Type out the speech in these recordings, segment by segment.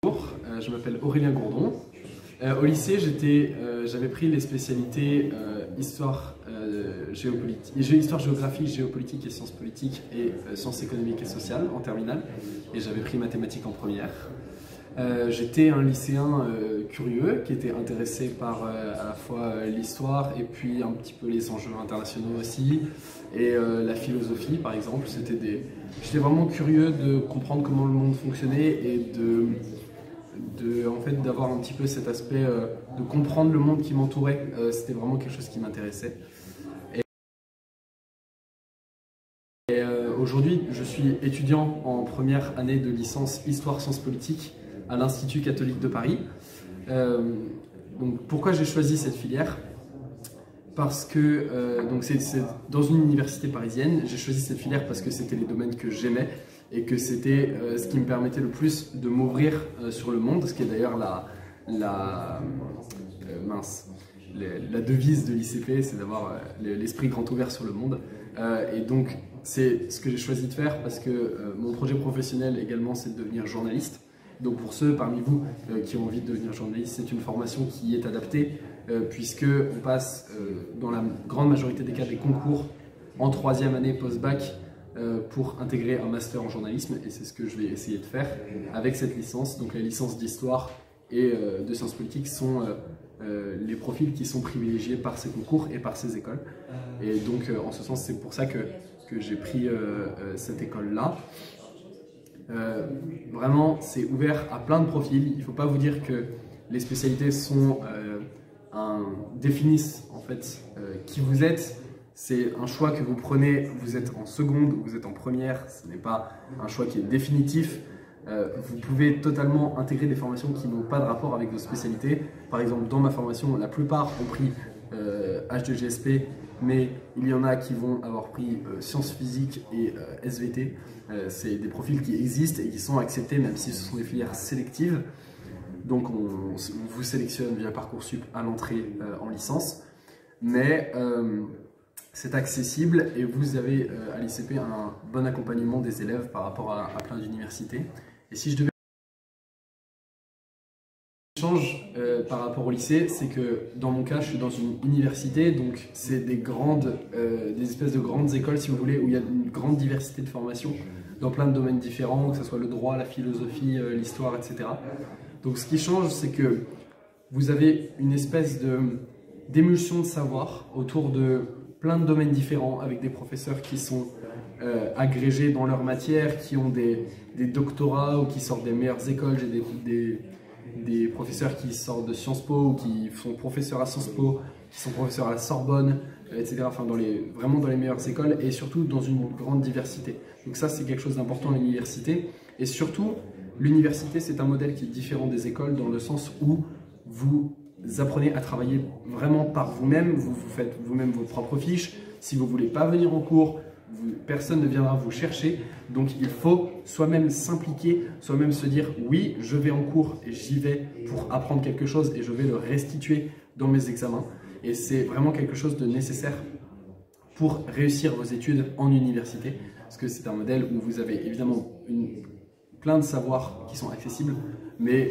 Bonjour, je m'appelle Aurélien Gourdon. Au lycée, j'avais pris les spécialités histoire, géographie, géopolitique et sciences politiques et sciences économiques et sociales en terminale. Et j'avais pris mathématiques en première. J'étais un lycéen curieux qui était intéressé par à la fois l'histoire et puis un petit peu les enjeux internationaux aussi et la philosophie par exemple. J'étais vraiment curieux de comprendre comment le monde fonctionnait et en fait, d'avoir un petit peu cet aspect de comprendre le monde qui m'entourait. C'était vraiment quelque chose qui m'intéressait. Aujourd'hui, je suis étudiant en première année de licence Histoire Sciences Politiques à l'Institut catholique de Paris. Donc, pourquoi j'ai choisi cette filière? Parce que c'est dans une université parisienne. J'ai choisi cette filière parce que c'était les domaines que j'aimais et que c'était ce qui me permettait le plus de m'ouvrir sur le monde, ce qui est d'ailleurs la devise de l'ICP, c'est d'avoir l'esprit grand ouvert sur le monde. Et donc c'est ce que j'ai choisi de faire parce que mon projet professionnel également c'est de devenir journaliste. Donc pour ceux parmi vous qui ont envie de devenir journaliste, c'est une formation qui est adaptée puisque on passe dans la grande majorité des cas des concours en troisième année post-bac pour intégrer un master en journalisme, et c'est ce que je vais essayer de faire avec cette licence. Donc la licence d'histoire et de sciences politiques sont les profils qui sont privilégiés par ces concours et par ces écoles. Et donc en ce sens, c'est pour ça que j'ai pris cette école-là. Vraiment, c'est ouvert à plein de profils. Il ne faut pas vous dire que les spécialités définissent en fait qui vous êtes. C'est un choix que vous prenez, vous êtes en seconde ou vous êtes en première, ce n'est pas un choix qui est définitif. Vous pouvez totalement intégrer des formations qui n'ont pas de rapport avec vos spécialités. Par exemple, dans ma formation, la plupart ont pris H2GSP, mais il y en a qui vont avoir pris sciences physiques et SVT. C'est des profils qui existent et qui sont acceptés, même si ce sont des filières sélectives. Donc on vous sélectionne via Parcoursup à l'entrée en licence. Mais c'est accessible et vous avez à l'ICP un bon accompagnement des élèves par rapport à plein d'universités. Et si je devais change par rapport au lycée, c'est que dans mon cas, je suis dans une université, donc c'est des espèces de grandes écoles, si vous voulez, où il y a une grande diversité de formations dans plein de domaines différents, que ce soit le droit, la philosophie, l'histoire, etc. Donc ce qui change, c'est que vous avez une espèce d'émulsion de savoir autour de plein de domaines différents, avec des professeurs qui sont agrégés dans leur matière, qui ont des doctorats ou qui sortent des meilleures écoles. J'ai des professeurs qui sortent de Sciences Po ou qui sont professeurs à Sciences Po, qui sont professeurs à la Sorbonne, etc. Enfin, vraiment dans les meilleures écoles et surtout dans une grande diversité. Donc ça, c'est quelque chose d'important à l'université. Et surtout, l'université, c'est un modèle qui est différent des écoles dans le sens où vous apprenez à travailler vraiment par vous-même, vous faites vous-même vos propres fiches. Si vous ne voulez pas venir en cours, personne ne viendra vous chercher. Donc il faut soi-même s'impliquer, soi-même se dire oui, je vais en cours et j'y vais pour apprendre quelque chose et je vais le restituer dans mes examens. Et c'est vraiment quelque chose de nécessaire pour réussir vos études en université, parce que c'est un modèle où vous avez évidemment plein de savoirs qui sont accessibles, mais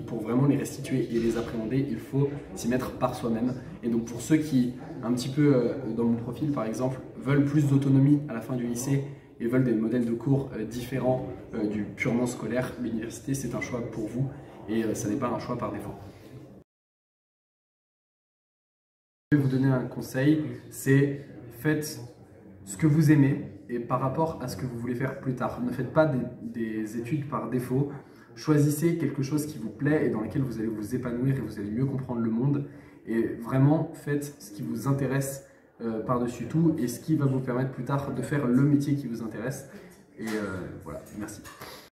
pour vraiment les restituer et les appréhender, il faut s'y mettre par soi-même. Et donc pour ceux qui, un petit peu dans mon profil par exemple, veulent plus d'autonomie à la fin du lycée et veulent des modèles de cours différents du purement scolaire, l'université c'est un choix pour vous et ça n'est pas un choix par défaut. Je vais vous donner un conseil, c'est faites ce que vous aimez et par rapport à ce que vous voulez faire plus tard. Ne faites pas des études par défaut. Choisissez quelque chose qui vous plaît et dans lequel vous allez vous épanouir et vous allez mieux comprendre le monde. Et vraiment, faites ce qui vous intéresse par-dessus tout et ce qui va vous permettre plus tard de faire le métier qui vous intéresse. Et voilà, merci.